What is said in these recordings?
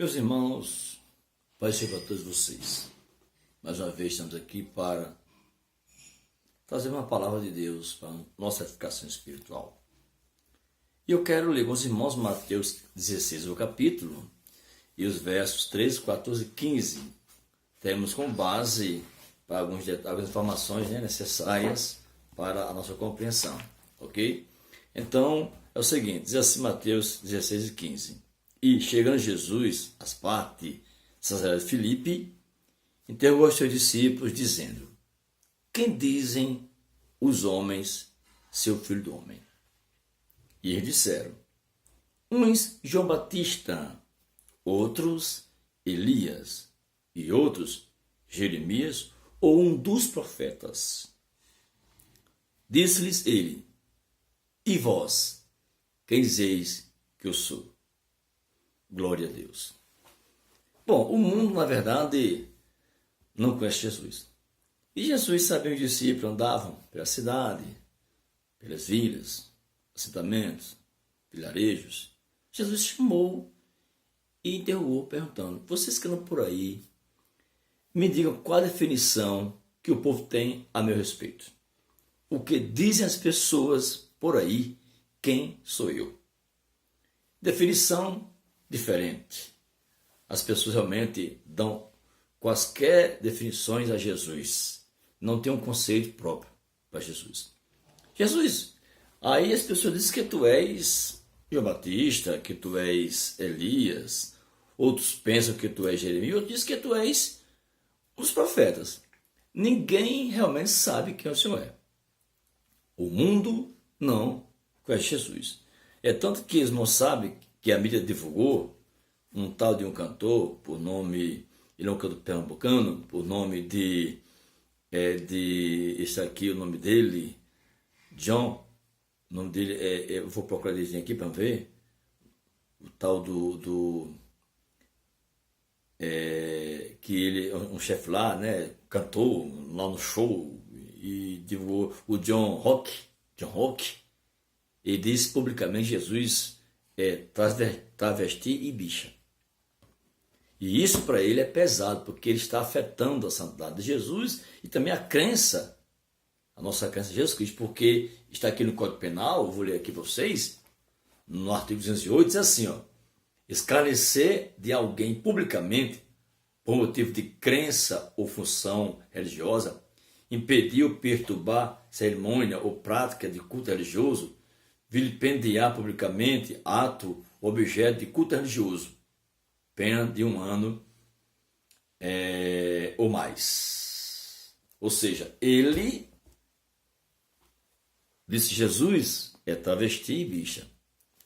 Meus irmãos, Pai seja para todos vocês. Mais uma vez estamos aqui para trazer uma palavra de Deus para a nossa edificação espiritual. E eu quero ler com os irmãos Mateus 16, o capítulo, e os versos 13, 14 e 15. Temos como base para algumas informações necessárias para a nossa compreensão, ok? Então, é o seguinte, diz assim Mateus 16 e 15. E, chegando Jesus às partes de Cesareia de Filipe, interrogou os seus discípulos, dizendo: Quem dizem os homens ser o Filho do Homem? E eles disseram: uns João Batista, outros Elias, e outros Jeremias, ou um dos profetas. Disse-lhes ele: E vós, quem dizeis que eu sou? Glória a Deus. Bom, o mundo, na verdade, não conhece Jesus. E Jesus sabia que os discípulos andavam pela cidade, pelas vilas, assentamentos, vilarejos. Jesus chamou e interrogou, perguntando: vocês que andam por aí, me digam qual a definição que o povo tem a meu respeito. O que dizem as pessoas por aí, quem sou eu? Definição diferente. As pessoas realmente dão quaisquer definições a Jesus. Não tem um conceito próprio para Jesus. Jesus, aí as pessoas dizem que tu és João Batista, que tu és Elias, outros pensam que tu és Jeremias, outros dizem que tu és os profetas. Ninguém realmente sabe quem o Senhor é. O mundo não conhece Jesus. É tanto que eles não sabem que a mídia divulgou um tal de um cantor, por nome, ele é um cantor pernambucano, por nome esse aqui, o nome dele, John, o nome dele eu vou procurar ele aqui para ver, o tal que ele é um chefe lá, né, cantou lá no show e divulgou o John Rock, e disse publicamente: Jesus travesti e bicha. E isso para ele é pesado, porque ele está afetando a santidade de Jesus e também a nossa crença em Jesus Cristo, porque está aqui no Código Penal, eu vou ler aqui para vocês, no artigo 208, diz assim, esclarecer de alguém publicamente, por motivo de crença ou função religiosa, impedir ou perturbar cerimônia ou prática de culto religioso, vilipendiar publicamente ato, objeto de culto religioso, pena de 1 ano ou mais. Ou seja, ele disse: Jesus é travesti e bicha.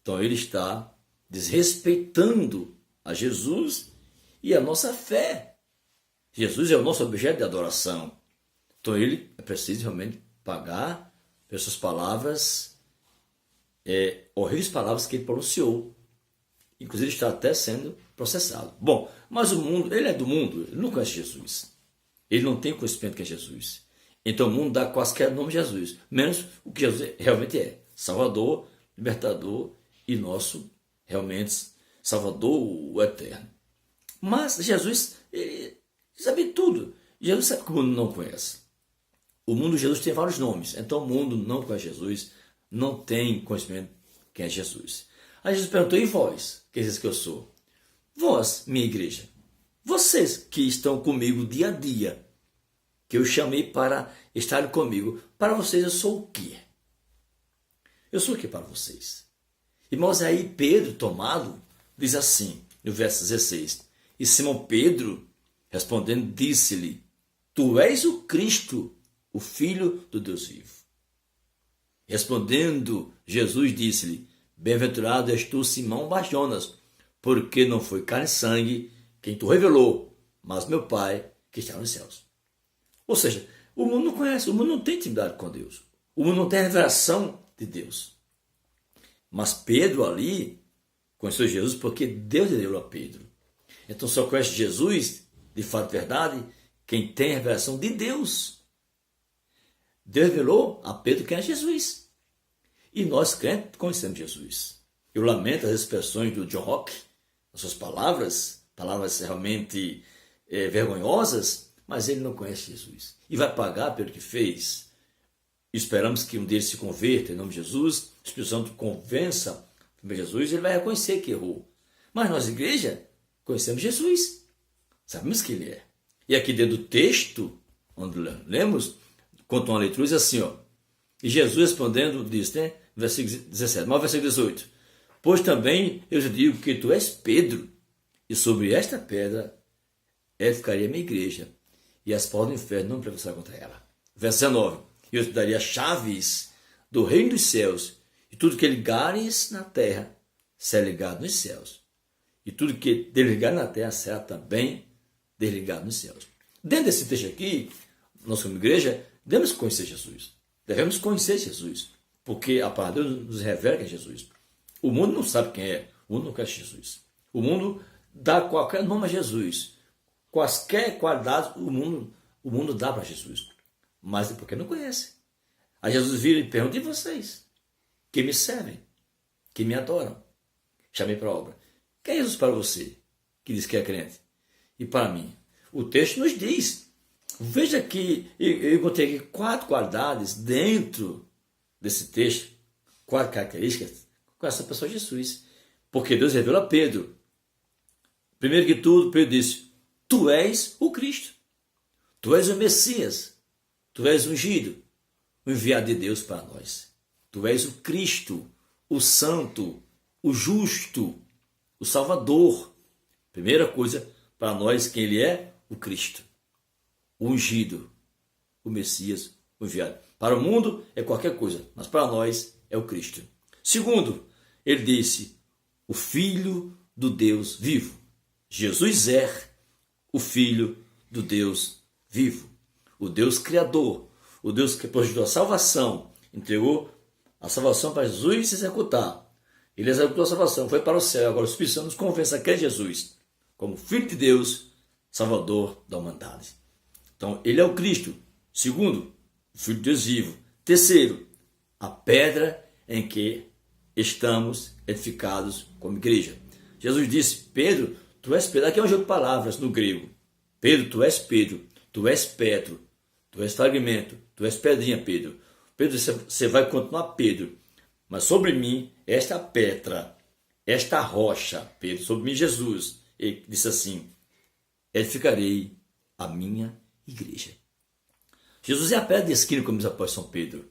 Então ele está desrespeitando a Jesus e a nossa fé. Jesus é o nosso objeto de adoração. Então ele é preciso realmente pagar pelas suas palavras, horríveis palavras que ele pronunciou. Inclusive está até sendo processado. Bom, mas o mundo, ele é do mundo, ele não conhece Jesus. Ele não tem conhecimento que é Jesus. Então o mundo dá quaisquer nome de Jesus, menos o que Jesus realmente é: Salvador, Libertador e nosso, realmente, Salvador, o Eterno. Mas Jesus, ele sabe tudo. Jesus sabe que o mundo não conhece. O mundo de Jesus tem vários nomes, então o mundo não conhece Jesus, não tem conhecimento quem é Jesus. Aí Jesus perguntou: e vós, quem diz que eu sou? Vós, minha igreja, vocês que estão comigo dia a dia, que eu chamei para estar comigo, para vocês eu sou o quê? Eu sou o quê para vocês? Irmãos, aí Pedro, tomado, diz assim, no verso 16, e Simão Pedro, respondendo, disse-lhe: Tu és o Cristo, o Filho do Deus vivo. Respondendo, Jesus disse-lhe: Bem-aventurado és tu, Simão Bar-Jonas, porque não foi carne e sangue quem tu revelou, mas meu Pai que está nos céus. Ou seja, o mundo não conhece, o mundo não tem intimidade com Deus. O mundo não tem a revelação de Deus. Mas Pedro ali conheceu Jesus porque Deus deu a Pedro. Então só conhece Jesus, de fato e verdade, quem tem a revelação de Deus. Deus revelou a Pedro quem é Jesus. E nós, crentes, conhecemos Jesus. Eu lamento as expressões do John Rock, as suas palavras, palavras realmente vergonhosas, mas ele não conhece Jesus. E vai pagar pelo que fez. Esperamos que um deles se converta em nome de Jesus, o Espírito Santo convença Jesus, ele vai reconhecer que errou. Mas nós, igreja, conhecemos Jesus. Sabemos que ele é. E aqui dentro do texto, onde lemos, conta uma leitura, diz assim, ó. E Jesus respondendo, diz, né? Versículo 17, mas versículo 18. Pois também eu te digo que tu és Pedro, e sobre esta pedra edificaria a minha igreja, e as portas do inferno não prevalecerão contra ela. Verso 19. E eu te daria chaves do reino dos céus, e tudo que ligares na terra será ligado nos céus. E tudo que desligar na terra será também desligado nos céus. Dentro desse texto aqui, nós como igreja, devemos conhecer Jesus. Devemos conhecer Jesus. Porque a palavra de Deus nos revela quem é Jesus. O mundo não sabe quem é. O mundo não conhece Jesus. O mundo dá qualquer nome a Jesus. Quaisquer qualidades o mundo dá para Jesus. Mas é porque não conhece. Aí Jesus vira e pergunta, e vocês? Que me servem? Que me adoram? Chamei para a obra. Quem é Jesus para você? Que diz que é crente. E para mim? O texto nos diz. Veja que eu encontrei aqui 4 qualidades dentro desse texto. 4 características com essa pessoa Jesus. Porque Deus revelou a Pedro. Primeiro que tudo, Pedro disse, tu és o Cristo. Tu és o Messias. Tu és ungido. O enviado de Deus para nós. Tu és o Cristo, o Santo, o Justo, o Salvador. Primeira coisa para nós, quem ele é? O Cristo. O ungido, o Messias, o enviado. Para o mundo é qualquer coisa, mas para nós é o Cristo. Segundo, ele disse, o Filho do Deus vivo. Jesus é o Filho do Deus vivo. O Deus Criador, o Deus que projetou a salvação, entregou a salvação para Jesus executar. Ele executou a salvação, foi para o céu. Agora o Espírito Santo nos convence a crer em Jesus como Filho de Deus, Salvador da humanidade. Então, ele é o Cristo. Segundo, o Filho de Deus vivo. Terceiro, a pedra em que estamos edificados como igreja. Jesus disse, Pedro, tu és Pedro. Aqui é um jogo de palavras no grego. Pedro, tu és Pedro. Tu és Petro. Tu és fragmento. Tu és pedrinha, Pedro. Pedro, você vai continuar Pedro. Mas sobre mim, esta pedra, esta rocha, Pedro, sobre mim, Jesus. Ele disse assim, edificarei a minha igreja. Jesus é a pedra de esquina, como diz após São Pedro.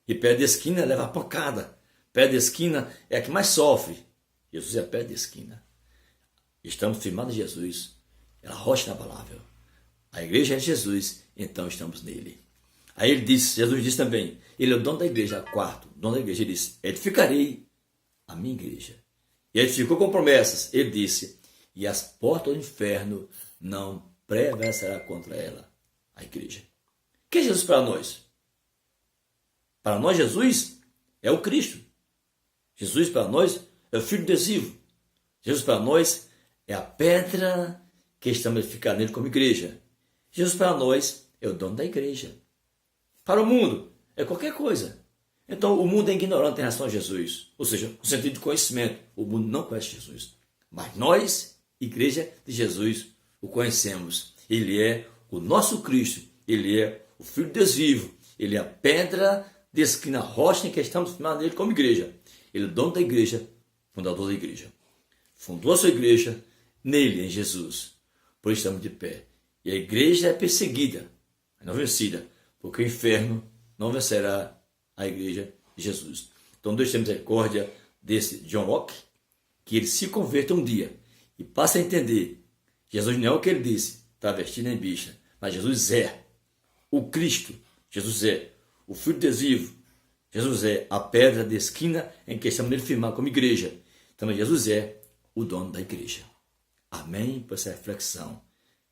E pedra de esquina leva a pancada. Pedra de esquina é a que mais sofre. Jesus é a pedra de esquina. Estamos firmados em Jesus. É a rocha inabalável. A igreja é Jesus, então estamos nele. Aí ele disse, Jesus disse também, ele é o dono da igreja, quarto, dono da igreja. Ele disse, edificarei a minha igreja. E edificou com promessas. Ele disse, e as portas do inferno não prevalecerá contra ela, a igreja. Que é Jesus para nós? Para nós, Jesus é o Cristo. Jesus para nós é o Filho adesivo. Jesus para nós é a pedra que estamos edificando nele como igreja. Jesus para nós é o dono da igreja. Para o mundo é qualquer coisa. Então o mundo é ignorante em relação a Jesus. Ou seja, no sentido de conhecimento. O mundo não conhece Jesus. Mas nós, igreja de Jesus, o conhecemos. Ele é o nosso Cristo. Ele é o Filho de Deus vivo. Ele é a pedra de esquina, rocha em que estamos firmados nele como igreja. Ele é o dono da igreja, fundador da igreja. Fundou a sua igreja nele, em Jesus. Por isso estamos de pé. E a igreja é perseguida, não vencida, porque o inferno não vencerá a igreja de Jesus. Então Deus tem misericórdia desse John Locke, que ele se converta um dia e passa a entender. Jesus não é o que ele disse, travesti nem bicha, mas Jesus é o Cristo. Jesus é o Filho de Deus vivo. Jesus é a pedra de esquina em que estamos nele firmar como igreja. Então Jesus é o dono da igreja. Amém? Por essa reflexão.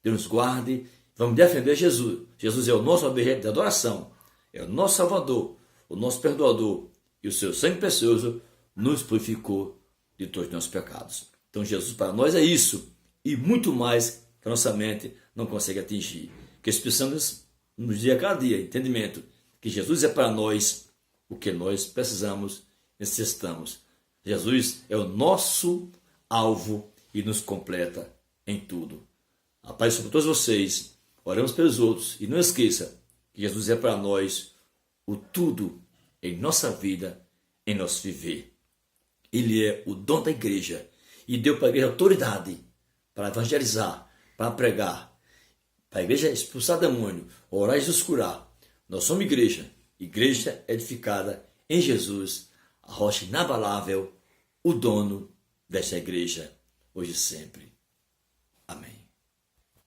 Deus nos guarde. Vamos defender Jesus. Jesus é o nosso objeto de adoração. É o nosso Salvador, o nosso Perdoador. E o seu sangue precioso nos purificou de todos os nossos pecados. Então Jesus para nós é isso. E muito mais que a nossa mente não consegue atingir. Que precisamos nos dia a cada dia, entendimento. Que Jesus é para nós o que nós precisamos, necessitamos. Jesus é o nosso alvo e nos completa em tudo. A paz sobre todos vocês. Oramos pelos outros. E não esqueça que Jesus é para nós o tudo em nossa vida, em nosso viver. Ele é o dono da igreja e deu para a igreja autoridade para evangelizar, para pregar, para a igreja expulsar demônio, orar e Jesus curar. Nós somos igreja edificada em Jesus, a rocha inabalável, o dono desta igreja, hoje e sempre. Amém.